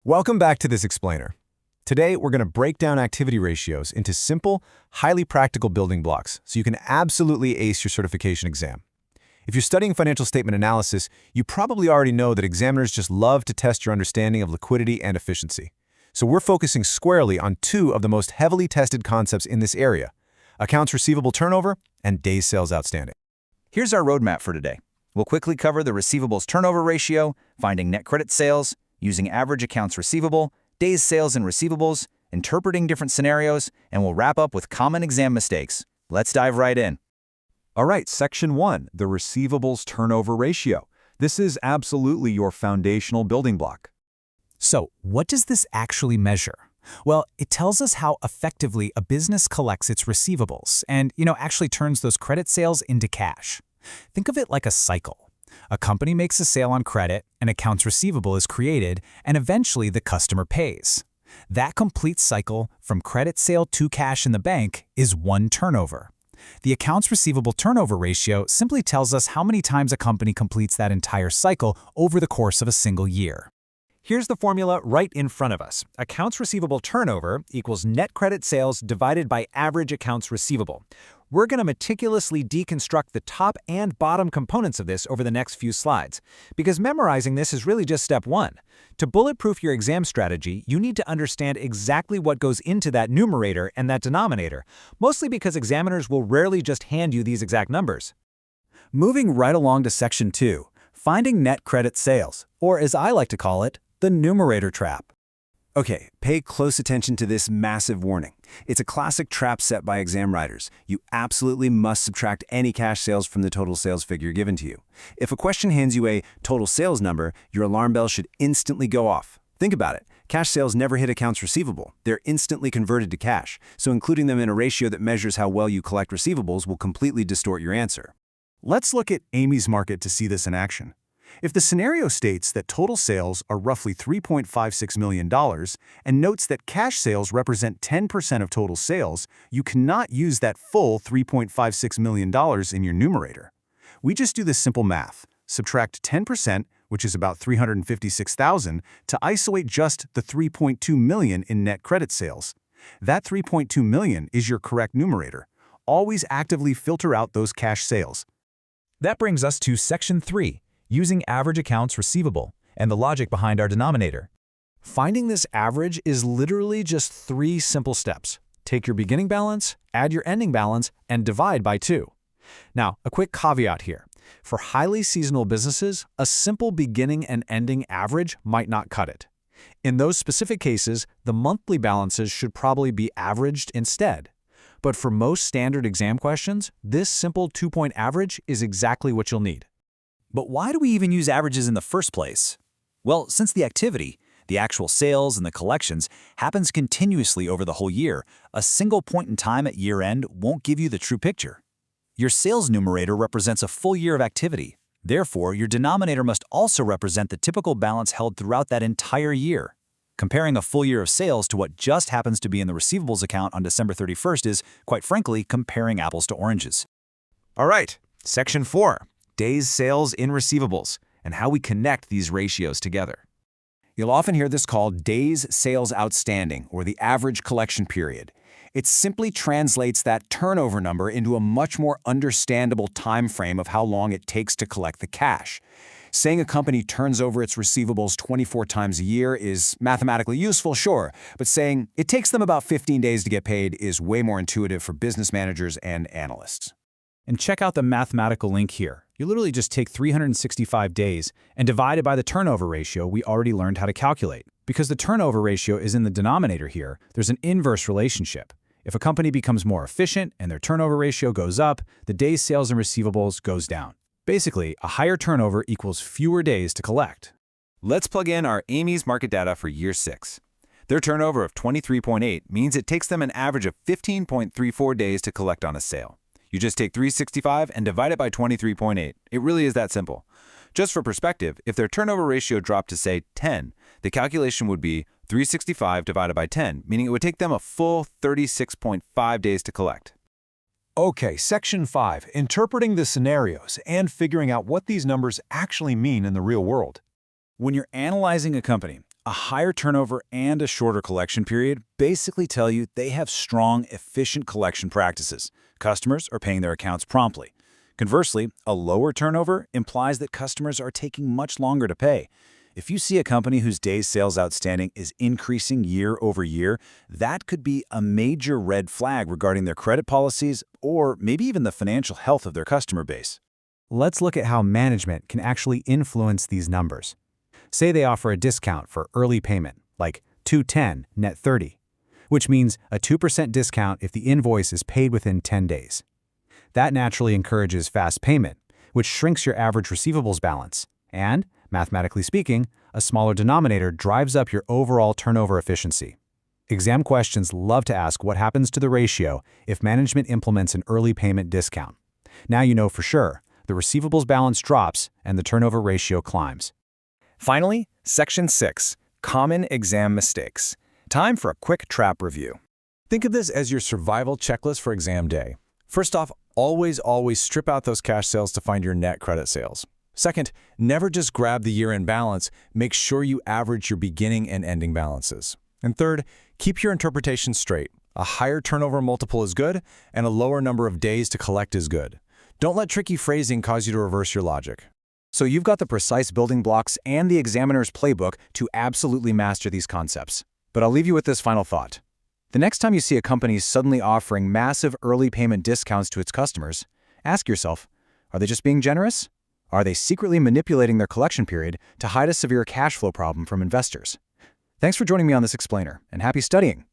Welcome back to this explainer. Today, we're going to break down activity ratios into simple, highly practical building blocks so you can absolutely ace your certification exam. If you're studying financial statement analysis, you probably already know that examiners just love to test your understanding of liquidity and efficiency. So we're focusing squarely on two of the most heavily tested concepts in this area: accounts receivable turnover and days sales outstanding. Here's our roadmap for today. We'll quickly cover the receivables turnover ratio, finding net credit sales, using average accounts receivable, days sales and receivables, interpreting different scenarios, and we'll wrap up with common exam mistakes. Let's dive right in. All right, Section 1, the receivables turnover ratio. This is absolutely your foundational building block. So, what does this actually measure? Well, it tells us how effectively a business collects its receivables and, actually turns those credit sales into cash. Think of it like a cycle. A company makes a sale on credit, an accounts receivable is created, and eventually the customer pays. That complete cycle from credit sale to cash in the bank is one turnover. The accounts receivable turnover ratio simply tells us how many times a company completes that entire cycle over the course of a single year. Here's the formula right in front of us. Accounts receivable turnover equals net credit sales divided by average accounts receivable. We're going to meticulously deconstruct the top and bottom components of this over the next few slides, because memorizing this is really just step one. To bulletproof your exam strategy, you need to understand exactly what goes into that numerator and that denominator, mostly because examiners will rarely just hand you these exact numbers. Moving right along to Section 2, finding net credit sales, or as I like to call it, the numerator trap. Okay, pay close attention to this massive warning. It's a classic trap set by exam writers. You absolutely must subtract any cash sales from the total sales figure given to you. If a question hands you a total sales number, your alarm bell should instantly go off. Think about it. Cash sales never hit accounts receivable. They're instantly converted to cash, so including them in a ratio that measures how well you collect receivables will completely distort your answer. Let's look at Amy's market to see this in action. If the scenario states that total sales are roughly $3.56 million and notes that cash sales represent 10% of total sales, you cannot use that full $3.56 million in your numerator. We just do this simple math. Subtract 10%, which is about $356,000, to isolate just the $3.2 million in net credit sales. That $3.2 million is your correct numerator. Always actively filter out those cash sales. That brings us to Section 3. Using average accounts receivable, and the logic behind our denominator. Finding this average is literally just three simple steps. Take your beginning balance, add your ending balance, and divide by 2. Now, a quick caveat here. For highly seasonal businesses, a simple beginning and ending average might not cut it. In those specific cases, the monthly balances should probably be averaged instead. But for most standard exam questions, this simple 2-point average is exactly what you'll need. But why do we even use averages in the first place? Well, since the activity, the actual sales and the collections, happens continuously over the whole year, a single point in time at year-end won't give you the true picture. Your sales numerator represents a full year of activity. Therefore, your denominator must also represent the typical balance held throughout that entire year. Comparing a full year of sales to what just happens to be in the receivables account on December 31st is, quite frankly, comparing apples to oranges. All right, Section 4. Days sales in receivables, and how we connect these ratios together. You'll often hear this called days sales outstanding, or the average collection period. It simply translates that turnover number into a much more understandable time frame of how long it takes to collect the cash. Saying a company turns over its receivables 24 times a year is mathematically useful, sure, but saying it takes them about 15 days to get paid is way more intuitive for business managers and analysts. And check out the mathematical link here. You literally just take 365 days and divide it by the turnover ratio we already learned how to calculate. Because the turnover ratio is in the denominator here, there's an inverse relationship. If a company becomes more efficient and their turnover ratio goes up, the days sales and receivables goes down. Basically, a higher turnover equals fewer days to collect. Let's plug in our Amy's market data for year 6. Their turnover of 23.8 means it takes them an average of 15.34 days to collect on a sale. You just take 365 and divide it by 23.8. It really is that simple. Just for perspective, if their turnover ratio dropped to, say, 10, the calculation would be 365 divided by 10, meaning it would take them a full 36.5 days to collect. Okay, Section 5, interpreting the scenarios and figuring out what these numbers actually mean in the real world. When you're analyzing a company, A higher turnover and a shorter collection period basically tell you they have strong, efficient collection practices. Customers are paying their accounts promptly. Conversely, a lower turnover implies that customers are taking much longer to pay. If you see a company whose days sales outstanding is increasing year over year, that could be a major red flag regarding their credit policies or maybe even the financial health of their customer base. Let's look at how management can actually influence these numbers. Say they offer a discount for early payment, like $210 net 30, which means a 2% discount if the invoice is paid within 10 days. That naturally encourages fast payment, which shrinks your average receivables balance, and, mathematically speaking, a smaller denominator drives up your overall turnover efficiency. Exam questions love to ask what happens to the ratio if management implements an early payment discount. Now you know for sure, the receivables balance drops and the turnover ratio climbs. Finally, Section 6, Common Exam Mistakes. Time for a quick trap review. Think of this as your survival checklist for exam day. First off, always strip out those cash sales to find your net credit sales. Second, never just grab the year-end balance. Make sure you average your beginning and ending balances. And third, keep your interpretation straight. A higher turnover multiple is good, and a lower number of days to collect is good. Don't let tricky phrasing cause you to reverse your logic. So you've got the precise building blocks and the examiner's playbook to absolutely master these concepts. But I'll leave you with this final thought. The next time you see a company suddenly offering massive early payment discounts to its customers, ask yourself, are they just being generous? Are they secretly manipulating their collection period to hide a severe cash flow problem from investors? Thanks for joining me on this explainer, and happy studying!